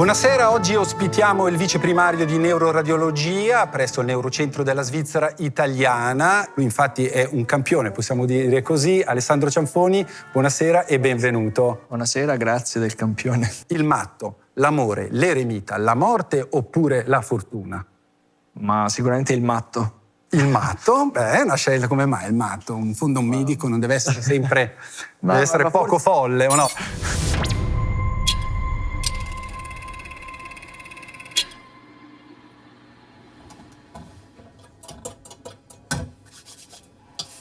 Buonasera, oggi ospitiamo il vice primario di neuroradiologia presso il Neurocentro della Svizzera italiana. Lui infatti è un campione, possiamo dire così. Alessandro Cianfoni, buonasera e benvenuto. Buonasera, grazie del campione. Il matto, l'amore, l'eremita, la morte oppure la fortuna? Ma sicuramente il matto. Il matto? Beh, è una scelta, come mai il matto? In fondo un medico non deve essere sempre, deve essere poco folle, o no?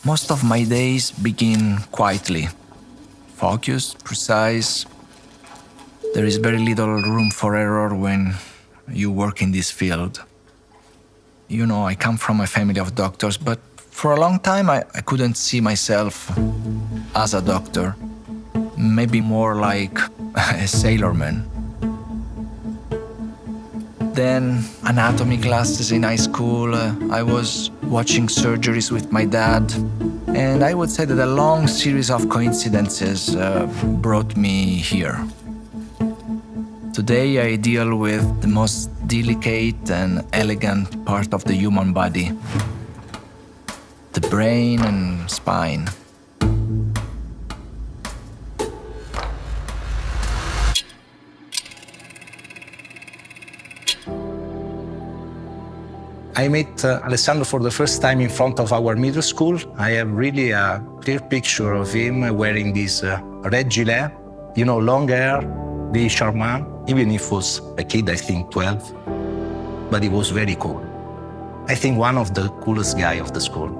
Most of my days begin quietly. Focused, precise. There is very little room for error when you work in this field. You know, I come from a family of doctors, but for a long time I couldn't see myself as a doctor. Maybe more like a sailorman. Then anatomy classes in high school, I was watching surgeries with my dad, and I would say that a long series of coincidences brought me here. Today I deal with the most delicate and elegant part of the human body, the brain and spine. I met Alessandro for the first time in front of our middle school. I have really a clear picture of him wearing this red gilet, you know, long hair, really charmant, even if he was a kid, I think 12, but he was very cool. I think one of the coolest guy of the school.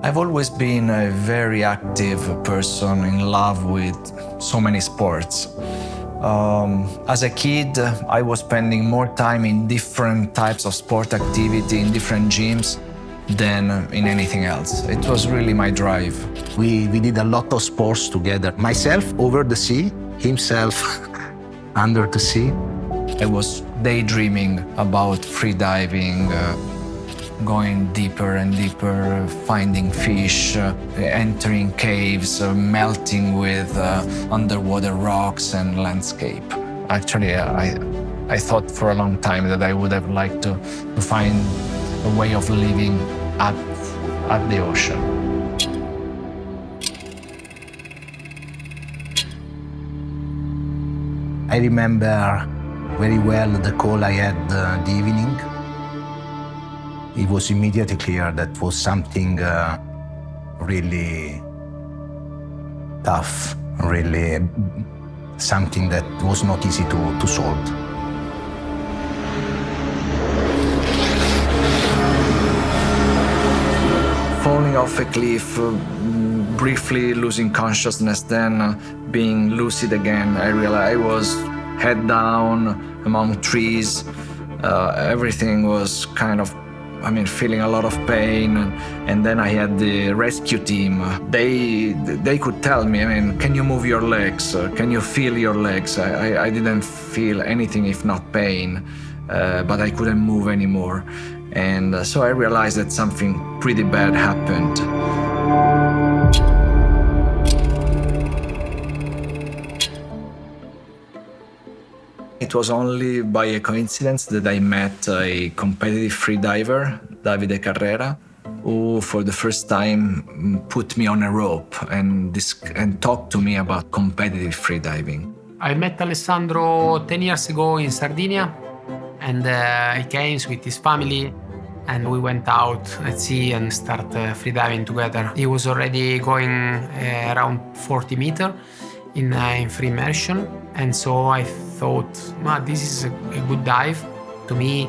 I've always been a very active person in love with so many sports. As a kid, I was spending more time in different types of sport activity, in different gyms, than in anything else. It was really my drive. We did a lot of sports together. Myself over the sea, himself under the sea. I was daydreaming about freediving, going deeper and deeper, finding fish, entering caves, melting with underwater rocks and landscape. Actually, I thought for a long time that I would have liked to find a way of living at the ocean. I remember very well the call I had the evening. It was immediately clear that was something really tough, really something that was not easy to solve. Falling off a cliff, briefly losing consciousness, then being lucid again. I realized I was head down among trees. Everything was kind of feeling a lot of pain, and then I had the rescue team. They could tell me, can you move your legs? Can you feel your legs? I didn't feel anything if not pain, but I couldn't move anymore. And so I realized that something pretty bad happened. It was only by a coincidence that I met a competitive freediver, Davide Carrera, who for the first time put me on a rope and talked to me about competitive freediving. I met Alessandro 10 years ago in Sardinia, and he came with his family, and we went out at sea and started freediving together. He was already going around 40 meters in free immersion, and so I thought, this is a good dive. To me,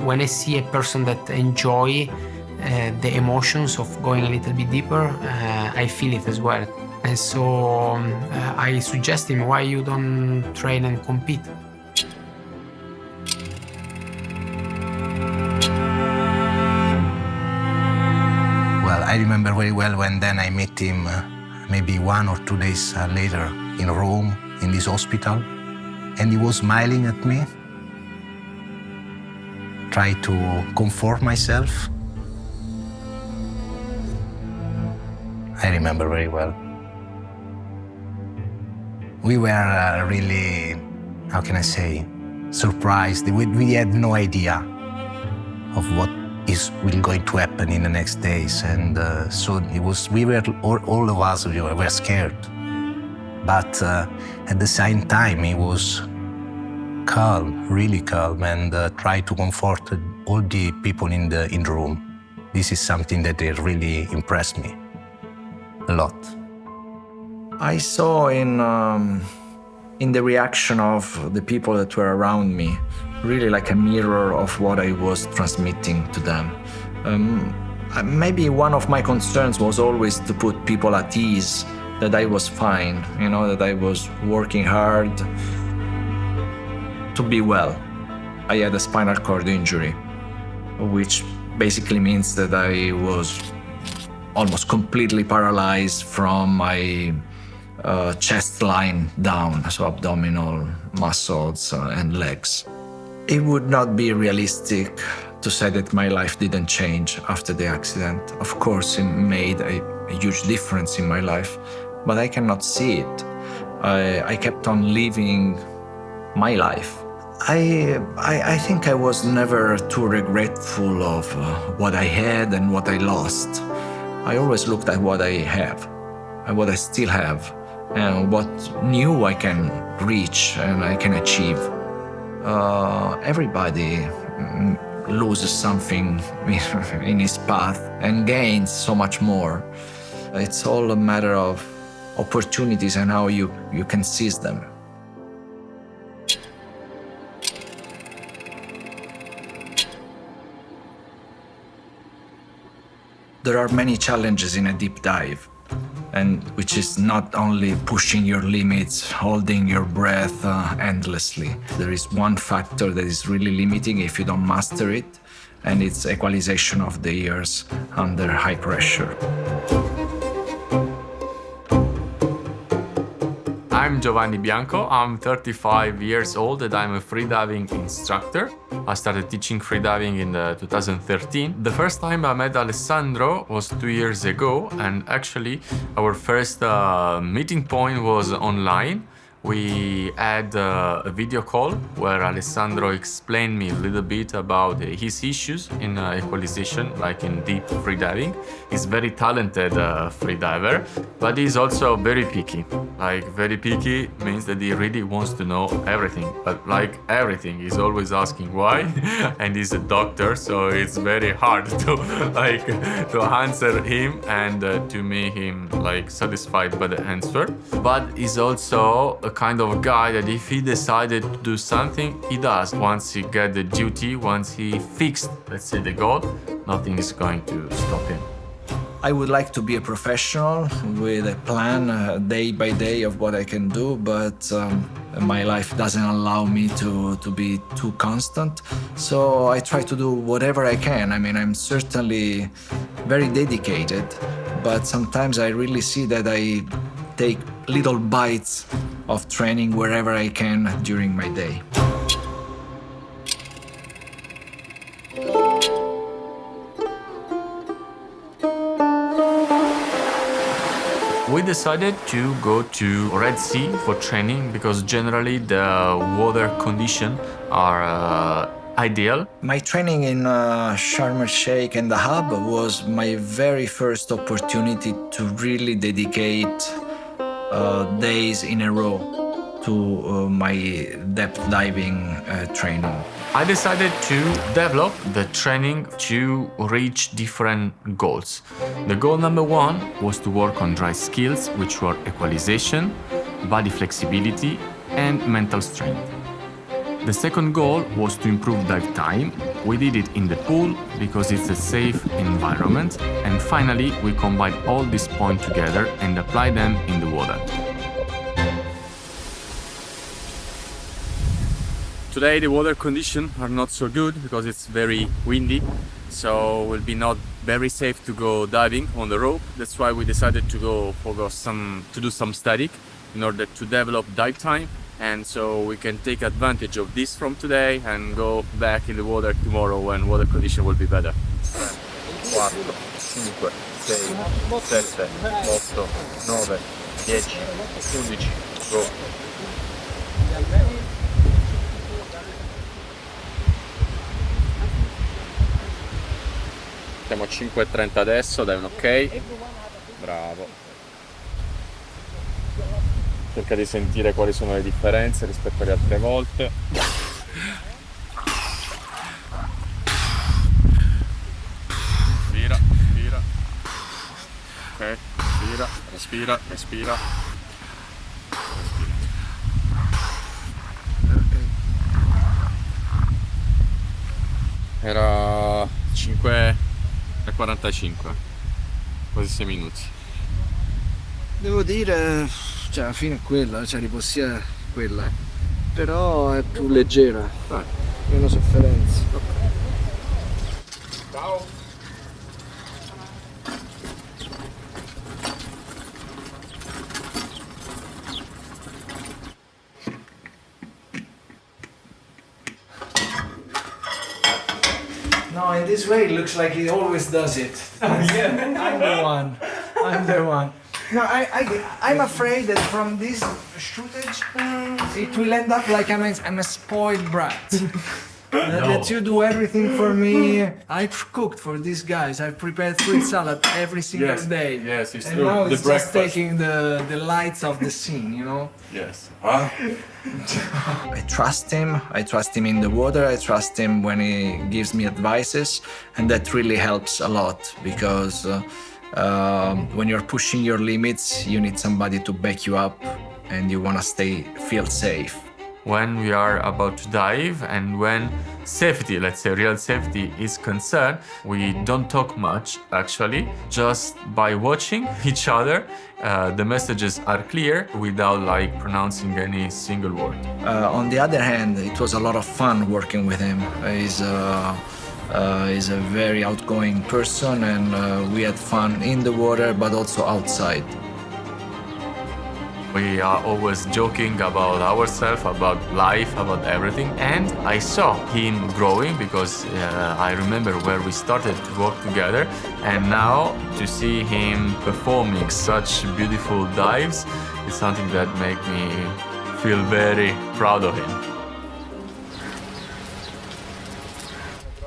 when I see a person that enjoy the emotions of going a little bit deeper, I feel it as well. And so I suggest him, why you don't train and compete? Well, I remember very well when then I met him maybe 1 or 2 days later in Rome, in this hospital, and he was smiling at me, try to comfort myself. I remember very well. We were really, how can I say, surprised. We had no idea of what will going to happen in the next days, and so it was. We were all of us were scared, but at the same time, he was calm, really calm, and tried to comfort all the people in the room. This is something that really impressed me a lot. I saw in the reaction of the people that were around me, really like a mirror of what I was transmitting to them. Maybe one of my concerns was always to put people at ease, that I was fine, that I was working hard to be well. I had a spinal cord injury, which basically means that I was almost completely paralyzed from my chest line down, so abdominal muscles and legs. It would not be realistic to say that my life didn't change after the accident. Of course, it made a huge difference in my life, but I cannot see it. I kept on living my life. I think I was never too regretful of what I had and what I lost. I always looked at what I have, and what I still have, and what new I can reach and I can achieve. Everybody loses something in his path and gains so much more. It's all a matter of opportunities and how you can seize them. There are many challenges in a deep dive, and which is not only pushing your limits, holding your breath endlessly. There is one factor that is really limiting if you don't master it, and it's equalization of the ears under high pressure. I'm Giovanni Bianco. I'm 35 years old and I'm a freediving instructor. I started teaching freediving in 2013. The first time I met Alessandro was 2 years ago, and actually our first meeting point was online. We had a video call where Alessandro explained me a little bit about his issues in equalization, like in deep freediving. He's very talented freediver, but he's also very picky. Like, very picky means that he really wants to know everything, but like everything, he's always asking why, and he's a doctor, so it's very hard to answer him and to make him like satisfied by the answer. But he's also a kind of guy that if he decided to do something, he does. Once he get the duty, once he fixed, let's say, the goal, nothing is going to stop him. I would like to be a professional with a plan day by day of what I can do, but my life doesn't allow me to be too constant. So I try to do whatever I can. I mean, I'm certainly very dedicated, but sometimes I really see that I take little bites of training wherever I can during my day. We decided to go to Red Sea for training because generally the water conditions are ideal. My training in Sharm el-Sheikh and the hub was my very first opportunity to really dedicate days in a row to my depth diving training. I decided to develop the training to reach different goals. The goal number one was to work on dry skills, which were equalization, body flexibility, and mental strength. The second goal was to improve dive time. We did it in the pool because it's a safe environment. And finally, we combined all these points together and applied them in the water. Today the water conditions are not so good because it's very windy, so it will be not very safe to go diving on the rope. That's why we decided to do some static in order to develop dive time, and so we can take advantage of this from today and go back in the water tomorrow when water condition will be better. 4, 5, 6, 7, 8, 9, 10, 11, go. Mettiamo 5,30 adesso, dai un ok. Bravo. Cerca di sentire quali sono le differenze rispetto alle altre volte. Respira, respira. Ok, respira, respira, respira. Era 5,45, quasi 6 minuti. Devo dire, cioè alla fine è quella, cioè ripossia è quella, però è più leggera, meno sofferenza. Ciao. No, in this way it looks like he always does it. I'm the one. I'm the one. No, I'm afraid that from this shootage, it will end up like I'm a spoiled brat. That you do everything for me. I've cooked for these guys. I've prepared fruit salad every single day. Yes, it's And true. now The it's breakfast. just taking the lights of the scene, you know? Yes. I trust him. I trust him in the water. I trust him when he gives me advices, and that really helps a lot because when you're pushing your limits, you need somebody to back you up, and you want to feel safe. When we are about to dive and when safety, let's say real safety, is concerned, we don't talk much actually. Just by watching each other, the messages are clear without like pronouncing any single word. On the other hand, it was a lot of fun working with him. He's a very outgoing person, and we had fun in the water, but also outside. We are always joking about ourselves, about life, about everything. And I saw him growing because I remember where we started to work together. And now to see him performing such beautiful dives is something that makes me feel very proud of him.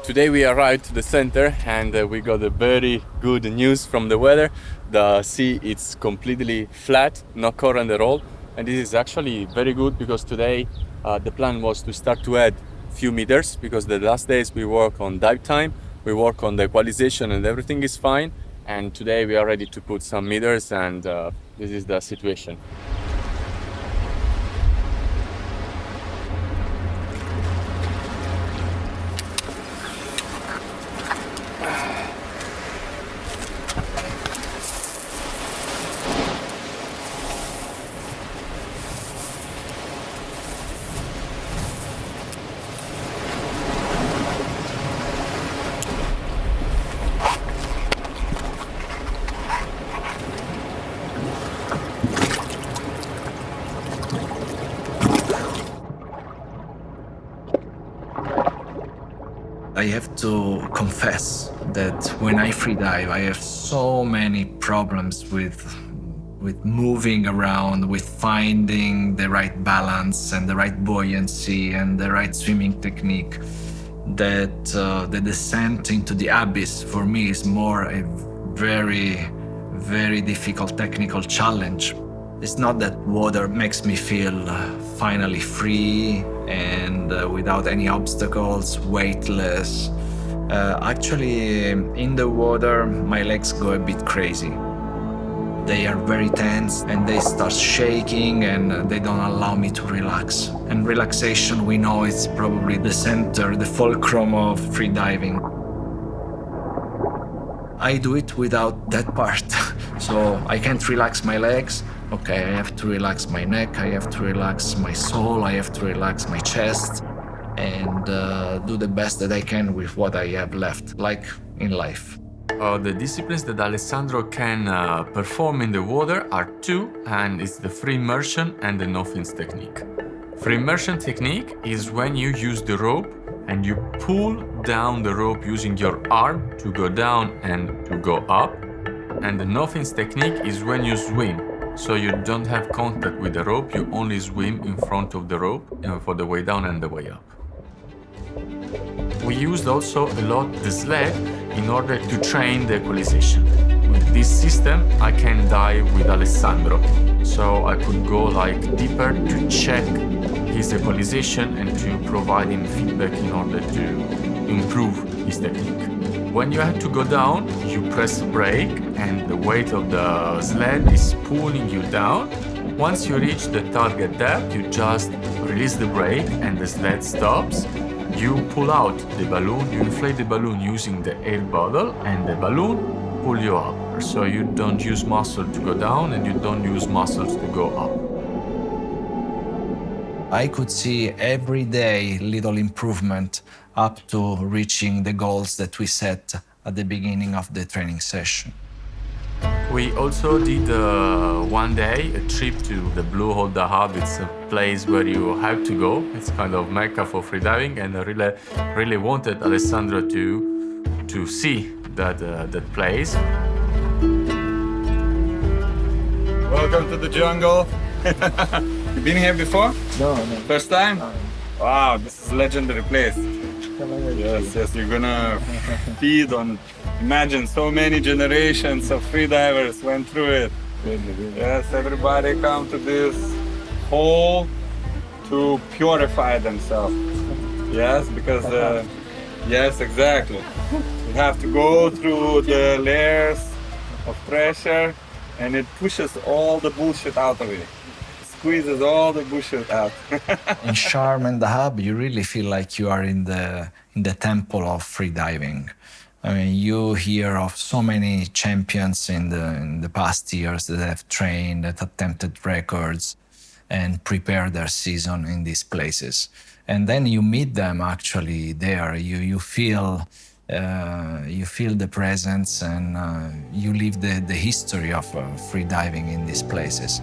Today we arrived to the center and we got a very good news from the weather. The sea is completely flat, no current at all. And this is actually very good because today the plan was to start to add a few meters because the last days we work on dive time, we work on the equalization and everything is fine. And today we are ready to put some meters and this is the situation. I have to confess that when I freedive, I have so many problems with moving around, with finding the right balance and the right buoyancy and the right swimming technique, that the descent into the abyss for me is more a very, very difficult technical challenge. It's not that water makes me feel finally free and without any obstacles, weightless. Actually, in the water, my legs go a bit crazy. They are very tense and they start shaking and they don't allow me to relax. And relaxation, we know, is probably the center, the fulcrum of freediving. I do it without that part. So I can't relax my legs. Okay, I have to relax my neck, I have to relax my soul, I have to relax my chest, and do the best that I can with what I have left, like in life. The disciplines that Alessandro can perform in the water are two, and it's the free immersion and the no-fins technique. Free immersion technique is when you use the rope and you pull down the rope using your arm to go down and to go up. And the no-fins technique is when you swim. So you don't have contact with the rope, you only swim in front of the rope for the way down and the way up. We used also a lot the sled in order to train the equalization. With this system, I can dive with Alessandro, so I could go deeper to check his equalization and to provide him feedback in order to improve his technique. When you have to go down, you press brake and the weight of the sled is pulling you down. Once you reach the target depth, you just release the brake and the sled stops. You pull out the balloon, you inflate the balloon using the air bottle, and the balloon pull you up. So you don't use muscle to go down and you don't use muscles to go up. I could see every day little improvement up to reaching the goals that we set at the beginning of the training session. We also did one day a trip to the Blue Hole Dahab. It's a place where you have to go. It's kind of mecca for freediving, and I really wanted Alessandro to see that place. Welcome to the jungle. You been here before? No. First time? Wow, this is a legendary place. Yes, you're gonna feed on. Imagine so many generations of freedivers went through it. Yes, everybody come to this hole to purify themselves. Yes, because yes, exactly. You have to go through the layers of pressure, and it pushes all the bullshit out of it. Squeezes all the bullshit out. In Sharm and Dahab, you really feel like you are in the temple of freediving. I mean, you hear of so many champions in the past years that have trained, that attempted records, and prepared their season in these places. And then you meet them actually there. You feel the presence, and you live the history of freediving in these places.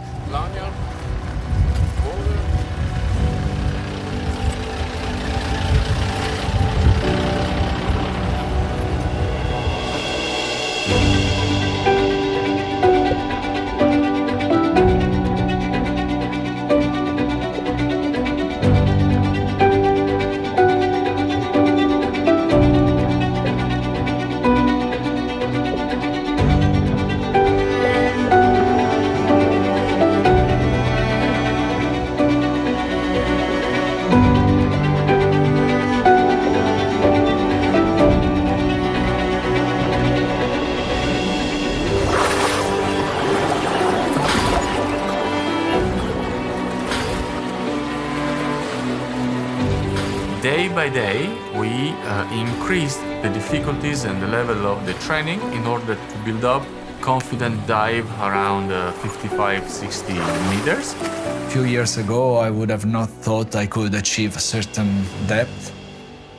Day by day, we increased the difficulties and the level of the training in order to build up confident dive around 55-60 meters. A few years ago, I would have not thought I could achieve a certain depth.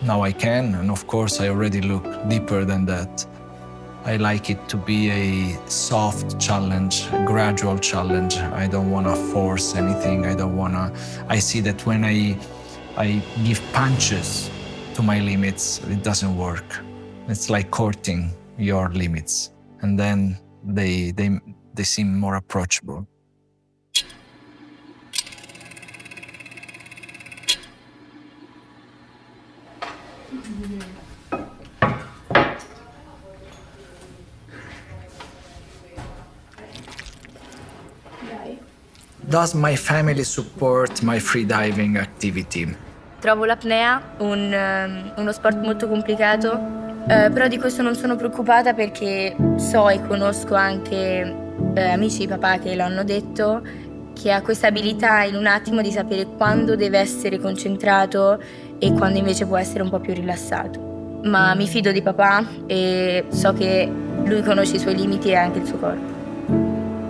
Now I can, and of course, I already look deeper than that. I like it to be a soft challenge, a gradual challenge. I don't want to force anything. I see that when I give punches to my limits, it doesn't work. It's like courting your limits, and then they seem more approachable. Does my family support my freediving activity? Trovo l'apnea uno sport molto complicato, però di questo non sono preoccupata perché so e conosco anche amici di papà che l'hanno detto, che ha questa abilità in un attimo di sapere quando deve essere concentrato e quando invece può essere un po' più rilassato. Ma mi fido di papà e so che lui conosce i suoi limiti e anche il suo corpo.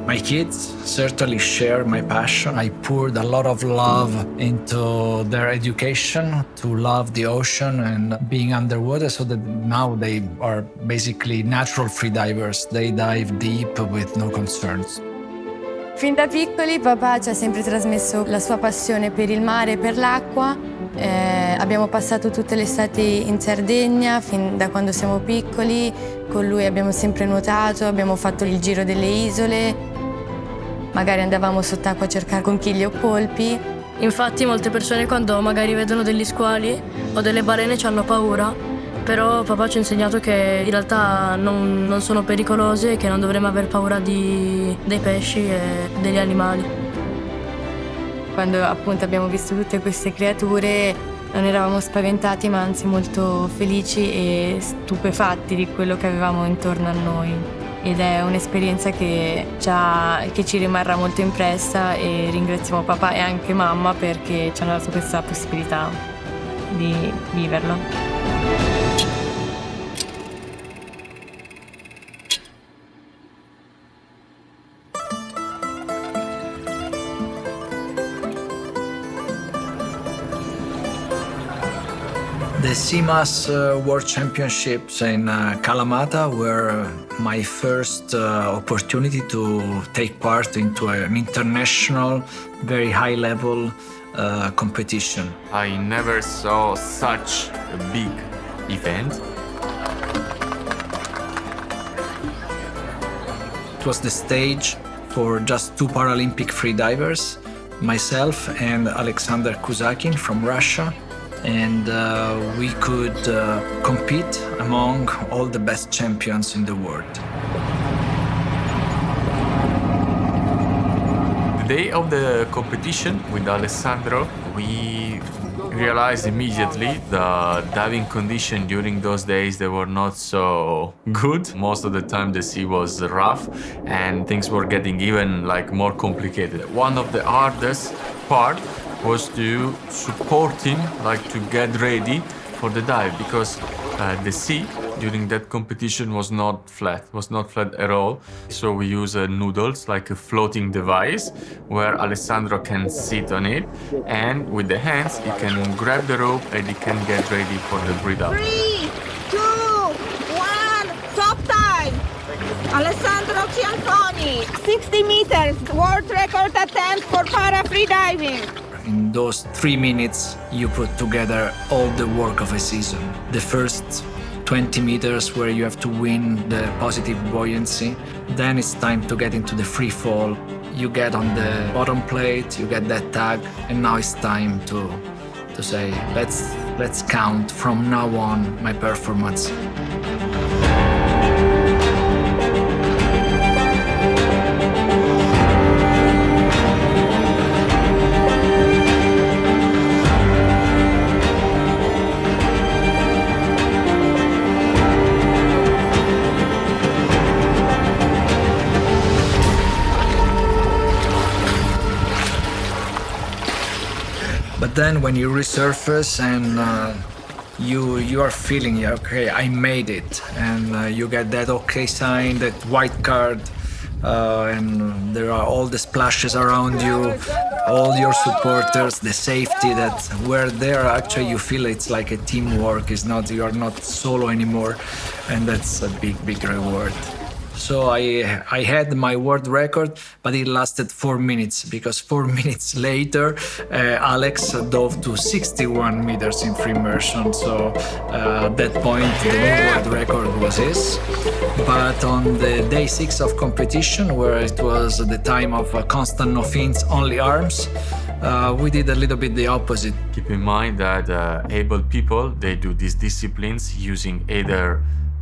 My kids certainly share my passion. I poured a lot of love into their education, to love the ocean and being underwater, so that now they are basically natural freedivers. They dive deep with no concerns. Fin da piccoli papà ci ha sempre trasmesso la sua passione per il mare e per l'acqua. Abbiamo passato tutte le estati in Sardegna fin da quando siamo piccoli. Con lui abbiamo sempre nuotato, abbiamo fatto il giro delle isole. Magari andavamo sott'acqua a cercare conchiglie o polpi. Infatti molte persone quando magari vedono degli squali o delle balene ci hanno paura, però papà ci ha insegnato che in realtà non sono pericolose e che non dovremmo aver paura dei pesci e degli animali. Quando appunto abbiamo visto tutte queste creature non eravamo spaventati ma anzi molto felici e stupefatti di quello che avevamo intorno a noi. Ed è un'esperienza che ci rimarrà molto impressa e ringraziamo papà e anche mamma perché ci hanno dato questa possibilità di viverlo. The CMAS World Championships in Kalamata were my first opportunity to take part into an international, very high-level competition. I never saw such a big event. It was the stage for just 2 Paralympic freedivers, myself and Alexander Kuzakin from Russia. And we could compete among all the best champions in the world. The day of the competition with Alessandro, we realized immediately the diving condition during those days, they were not so good. Most of the time the sea was rough and things were getting even more complicated. One of the hardest part was to support him, to get ready for the dive, because the sea during that competition was not flat at all. So we use noodles, like a floating device, where Alessandro can sit on it, and with the hands he can grab the rope and he can get ready for the breathe out. 3, 2, 1, top time! Alessandro Cianfoni, 60 meters, world record attempt for para freediving. In those 3 minutes, you put together all the work of a season. The first 20 meters where you have to win the positive buoyancy. Then it's time to get into the free fall. You get on the bottom plate, you get that tag, and now it's time to say, let's count from now on my performance. But then when you resurface and you are feeling, okay, I made it, and you get that okay sign, that white card, and there are all the splashes around you, all your supporters, the safety that were there. Actually, you feel it's like a teamwork. You are not solo anymore, and that's a big reward. So I had my world record, but it lasted 4 minutes, because 4 minutes later, Alex dove to 61 meters in free immersion. So at that point, the new world record was his. But on the day 6 of competition, where it was the time of constant no fins, only arms, we did a little bit the opposite. Keep in mind that able people, they do these disciplines using either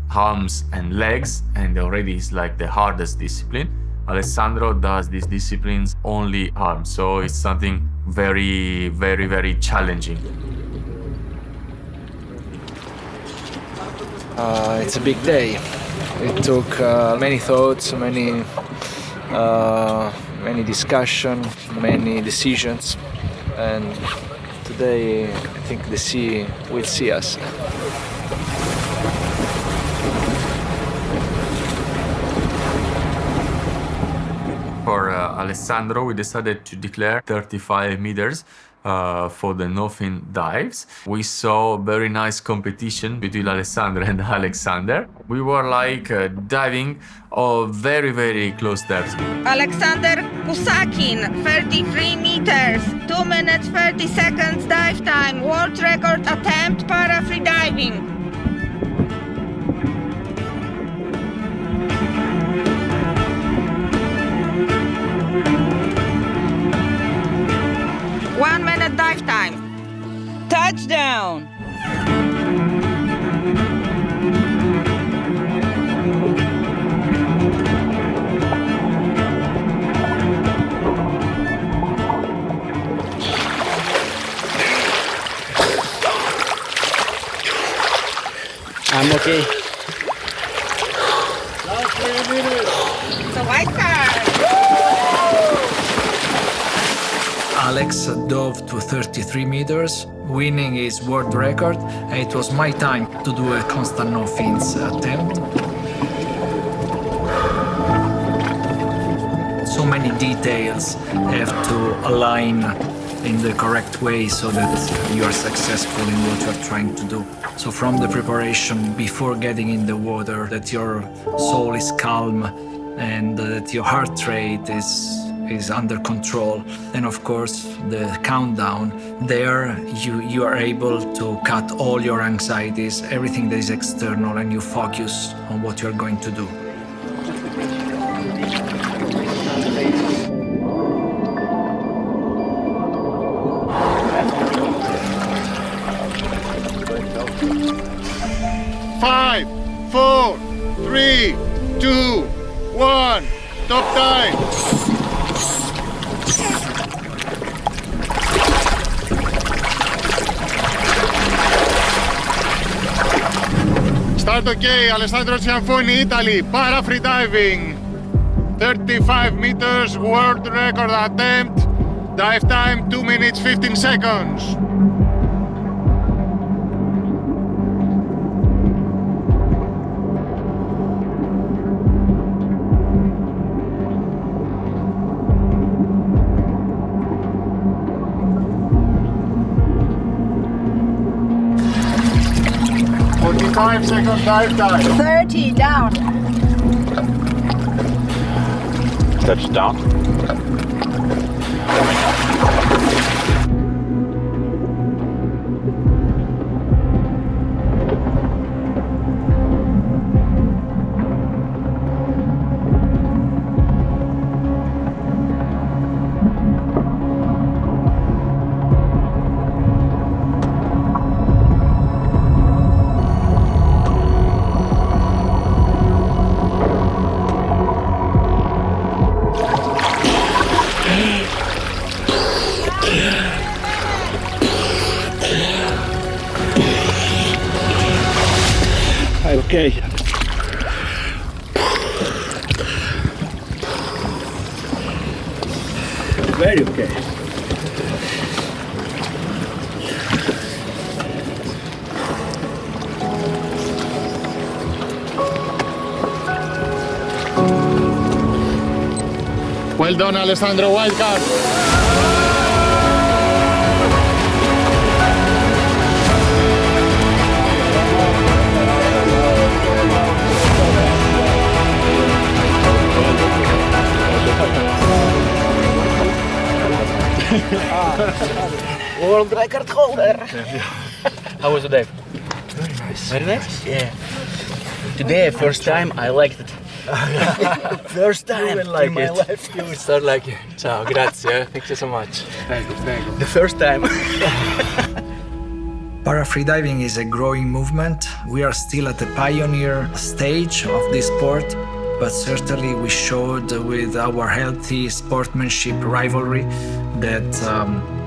arms and legs, and already is the hardest discipline. Alessandro does these disciplines only arms, so it's something very challenging. It's a big day. It took many thoughts, many discussions, many decisions, and today I think the sea will see us. For Alessandro, we decided to declare 35 meters for the no-fin dives. We saw very nice competition between Alessandro and Alexander. We were diving of very close depths. Alexander Kuzakin, 33 meters, 2 minutes 30 seconds dive time, world record attempt para freediving. Dive time. Touchdown! I'm okay. Last 3 minutes. So white card. Alex dove to 33 meters, winning his world record, and it was my time to do a constant no fins attempt. So many details have to align in the correct way so that you are successful in what you are trying to do. So from the preparation before getting in the water, that your soul is calm and that your heart rate is under control. And of course, the countdown, there you are able to cut all your anxieties, everything that is external, and you focus on what you're going to do. Five, 4, 3, 2, 1. Top time. Start okay, Alessandro Cianfoni, Italy, para freediving. 35 meters, world record attempt. Dive time, 2 minutes, 15 seconds. Second dive time. 30 down. Touchdown. Okay. Very okay. Well done, Alessandro. Wild card. World record holder. How was the day? Very nice. Very nice? Yeah. Today, first time, I liked it. First time in my life. You will start like it. Ciao, grazie. Thank you so much. Thank you, thank you. The first time. Para-freediving is a growing movement. We are still at the pioneer stage of this sport, but certainly we showed with our healthy sportsmanship rivalry that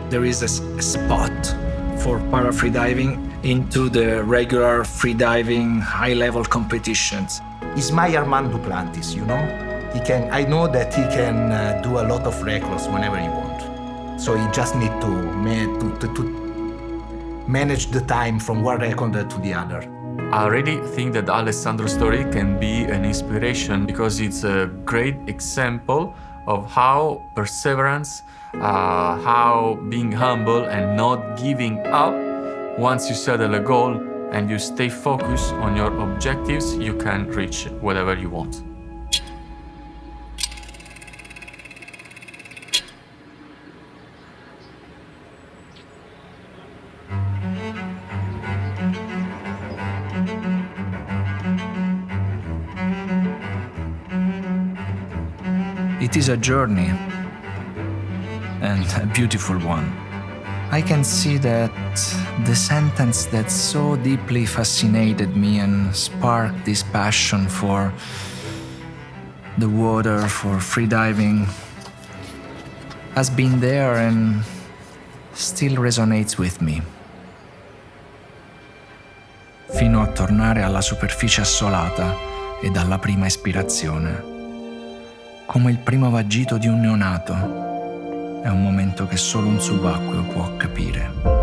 there is a spot for para-freediving into the regular freediving high-level competitions. He's my Armand Duplantis, you know? I know that he can do a lot of records whenever he wants. So he just need to manage the time from one record to the other. I really think that Alessandro's story can be an inspiration because it's a great example of how perseverance, how being humble and not giving up. Once you settle a goal and you stay focused on your objectives, you can reach whatever you want. It is a journey, and a beautiful one. I can see that the sentence that so deeply fascinated me and sparked this passion for the water, for freediving, has been there and still resonates with me. fino a tornare alla superficie assolata e dalla prima espirazione. Come il primo vagito di un neonato. È un momento che solo un subacqueo può capire.